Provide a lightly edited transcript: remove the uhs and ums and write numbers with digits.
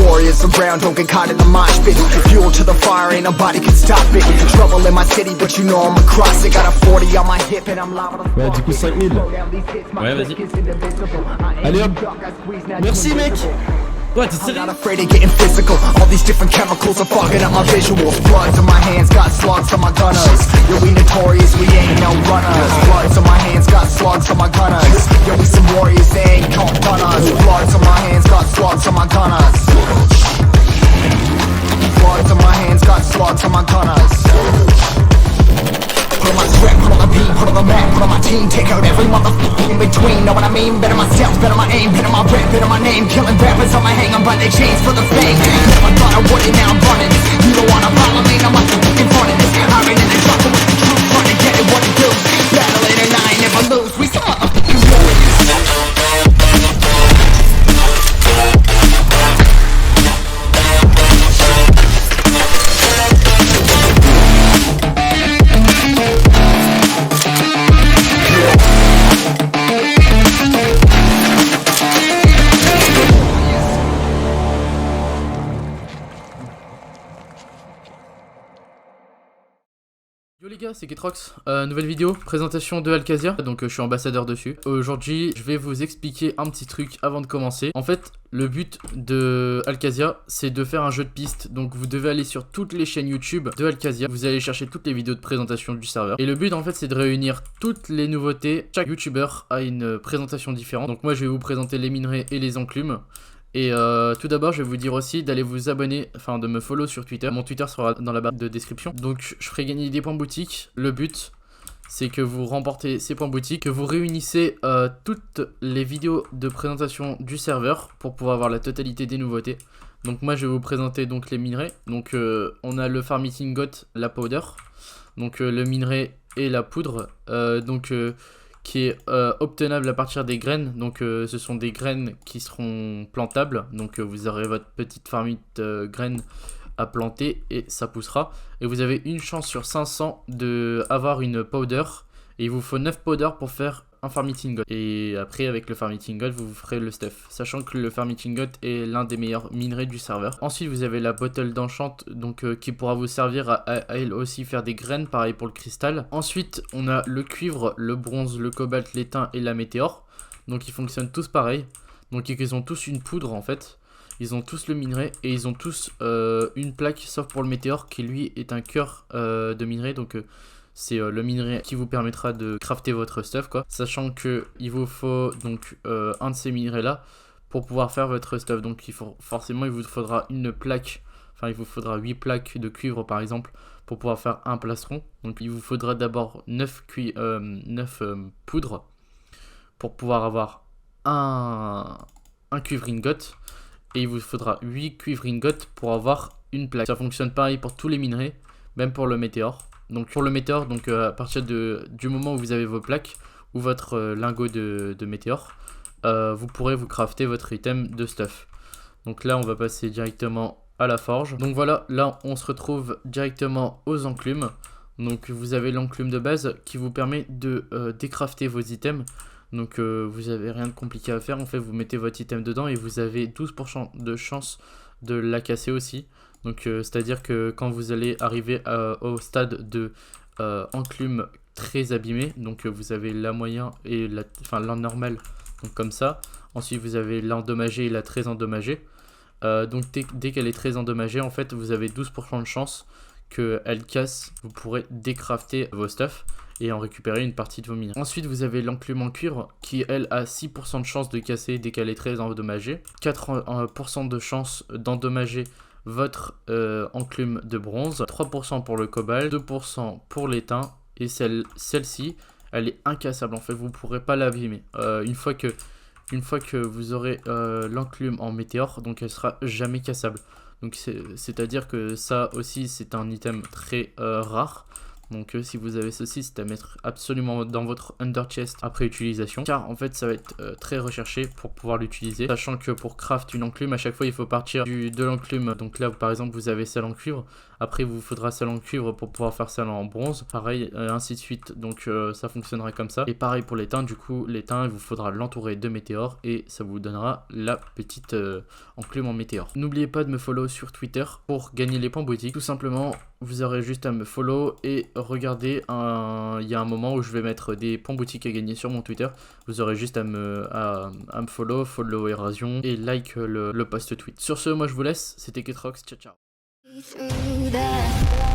Warriors around, don't get caught in the mosh pit. Fuel to the fire, ain't nobody can stop it. Trouble in my city, but you know I'm across it. Got a 40 on my hip and I'm liable to Ouais, du coup 5000. Ouais, vas-y. Allez hop. Merci mec. Ouais, t'es I'm sérieux? not afraid of getting physical. All these different chemicals are fogging up my visuals. Bloods on my hands, got slugs on my gunners. Yo, we notorious, we ain't no runners. Bloods on my hands, got slugs on my gunners. Yo, we some warriors, they ain't gon' done us. Bloods on my hands, got slugs on my gunners. Bloods on my hands, got slugs on my gunners. Put on my script, put on the beat, put on the map, put on my team. Take out every motherfucker in between. Know what I mean? Better myself, better my aim, better my rap, better my name. Killing rappers on my hang, I'm by their chains for the fame. Never thought I would it, now I'm running this. You don't wanna follow me, I'm up in front of this. I've been in the jungle with the truth, trying to get it what it do. Battling and I ain't never lose. We some motherfucking warriors. Yo les gars, c'est Ketrox, nouvelle vidéo, présentation de Alkazia, donc je suis ambassadeur dessus. Aujourd'hui, je vais vous expliquer un petit truc avant de commencer. En fait, le but de Alkazia, c'est de faire un jeu de piste. Donc vous devez aller sur toutes les chaînes YouTube de Alkazia, vous allez chercher toutes les vidéos de présentation du serveur. Et le but en fait, c'est de réunir toutes les nouveautés. Chaque YouTuber a une présentation différente. Donc moi, je vais vous présenter les minerais et les enclumes. Et tout d'abord, je vais vous dire aussi d'aller vous abonner, enfin de me follow sur Twitter. Mon Twitter sera dans la barre de description. Donc je ferai gagner des points boutique. Le but, c'est que vous remportez ces points boutique, que vous réunissez toutes les vidéos de présentation du serveur pour pouvoir avoir la totalité des nouveautés. Donc moi, je vais vous présenter donc les minerais. Donc on a le Farming Ingot, la powder. Donc le minerai et la poudre. Qui est obtenable à partir des graines. Donc ce sont des graines qui seront plantables. Donc vous aurez votre petite farmite graines à planter et ça poussera. Et vous avez une chance sur 500 d'avoir une powder. Et il vous faut 9 powders pour faire un farming ingot. Et après avec le farming ingot vous ferez le stuff. Sachant que le farming ingot est l'un des meilleurs minerais du serveur. Ensuite vous avez la bottle d'enchant donc qui pourra vous servir à elle aussi faire des graines. Pareil pour le cristal. Ensuite on a le cuivre, le bronze, le cobalt, l'étain et la météore. Donc ils fonctionnent tous pareil. Donc ils ont tous une poudre en fait. Ils ont tous le minerai et ils ont tous une plaque sauf pour le météore qui lui est un cœur de minerai. Donc c'est le minerai qui vous permettra de crafter votre stuff quoi. Sachant que il vous faut donc un de ces minerais là pour pouvoir faire votre stuff. Donc forcément il vous faudra une plaque, enfin il vous faudra 8 plaques de cuivre par exemple pour pouvoir faire un plastron. Donc il vous faudra d'abord 9 poudres pour pouvoir avoir un cuivre ingot. Et il vous faudra 8 cuivre ingots pour avoir une plaque. Ça fonctionne pareil pour tous les minerais, même pour le météore. Donc pour le météore, donc à partir du moment où vous avez vos plaques ou votre lingot de météore, vous pourrez vous crafter votre item de stuff. Donc là on va passer directement à la forge. Donc voilà, là on se retrouve directement aux enclumes. Donc vous avez l'enclume de base qui vous permet de décrafter vos items. Donc vous avez rien de compliqué à faire. En fait vous mettez votre item dedans et vous avez 12% de chance de la casser aussi. Donc c'est à dire que quand vous allez arriver au stade de enclume très abîmée, donc vous avez la moyen et la normale, donc comme ça. Ensuite vous avez l'endommagée et la très endommagée. Donc dès qu'elle est très endommagée en fait vous avez 12% de chance qu'elle casse. Vous pourrez décrafter vos stuff et en récupérer une partie de vos minerais. Ensuite vous avez l'enclume en cuivre qui elle a 6% de chance de casser dès qu'elle est très endommagée, 4% de chance d'endommager votre enclume de bronze, 3% pour le cobalt, 2% pour l'étain et celle-ci elle est incassable en fait, vous ne pourrez pas l'abîmer. Une fois que vous aurez l'enclume en météore, donc elle sera jamais cassable. Donc c'est à dire que ça aussi c'est un item très rare. Donc si vous avez ceci, c'est à mettre absolument dans votre under chest après utilisation, car en fait ça va être très recherché pour pouvoir l'utiliser, sachant que pour craft une enclume, à chaque fois il faut partir de l'enclume. Donc là par exemple vous avez celle en cuivre, après il vous faudra celle en cuivre pour pouvoir faire celle en bronze, pareil ainsi de suite. Donc ça fonctionnera comme ça. Et pareil pour l'étain, du coup l'étain il vous faudra l'entourer de météores et ça vous donnera la petite enclume en météore. N'oubliez pas de me follow sur Twitter pour gagner les points boutiques. Tout simplement vous aurez juste à me follow et regardez, il y a un moment où je vais mettre des points boutiques à gagner sur mon Twitter. Vous aurez juste à me follow Erasion et like le post tweet. Sur ce, moi je vous laisse, c'était Ketrox, ciao ciao. Through the